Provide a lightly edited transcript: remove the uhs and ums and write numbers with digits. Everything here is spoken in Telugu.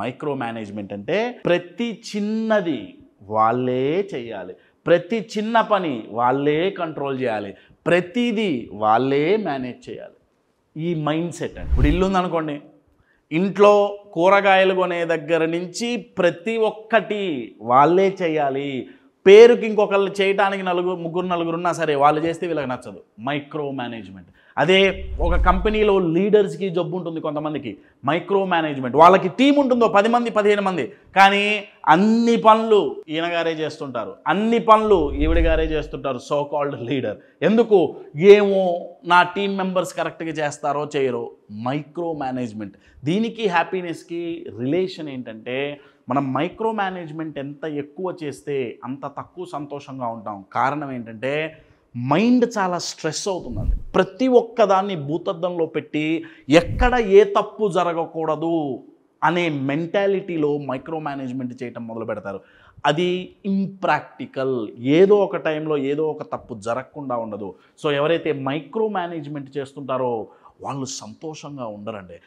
మైక్రో మేనేజ్మెంట్ అంటే ప్రతి చిన్నది వాళ్ళే చేయాలి, ప్రతి చిన్న పని వాళ్ళే కంట్రోల్ చేయాలి, ప్రతిదీ వాళ్ళే మేనేజ్ చేయాలి. ఈ మైండ్ సెట్ అండి. ఇప్పుడు ఇల్లు ఉందనుకోండి, ఇంట్లో కూరగాయలు కొనే దగ్గర నుంచి ప్రతి ఒక్కటి వాళ్ళే చేయాలి. పేరుకి ఇంకొకళ్ళు చేయడానికి ముగ్గురు నలుగురు ఉన్నా సరే వాళ్ళు చేస్తే వీళ్ళకి నచ్చదు. Micro management. అదే ఒక కంపెనీలో లీడర్స్కి జబ్బు ఉంటుంది కొంతమందికి, మైక్రో మేనేజ్మెంట్. వాళ్ళకి టీం ఉంటుందో 10 మంది 15 మంది, కానీ అన్ని పనులు ఈయనగారే చేస్తుంటారు, అన్ని పనులు ఈవిడగారే చేస్తుంటారు. So called leader. ఎందుకు? ఏమో నా టీం మెంబర్స్ కరెక్ట్గా చేస్తారో చేయరో. Micro management. దీనికి హ్యాపీనెస్కి రిలేషన్ ఏంటంటే, మనం మైక్రో మేనేజ్మెంట్ ఎంత ఎక్కువ చేస్తే అంత తక్కువ సంతోషంగా ఉంటాం. కారణం ఏంటంటే మైండ్ చాలా స్ట్రెస్ అవుతుందండి. ప్రతి ఒక్కదాన్ని భూతద్దంలో పెట్టి ఎక్కడ ఏ తప్పు జరగకూడదు అనే మెంటాలిటీలో మైక్రో మేనేజ్మెంట్ చేయటం మొదలు పెడతారు. అది ఇంప్రాక్టికల్. ఏదో ఒక టైంలో ఏదో ఒక తప్పు జరగకుండా ఉండదు. సో ఎవరైతే మైక్రో మేనేజ్మెంట్ చేస్తుంటారో వాళ్ళు సంతోషంగా ఉండరండి.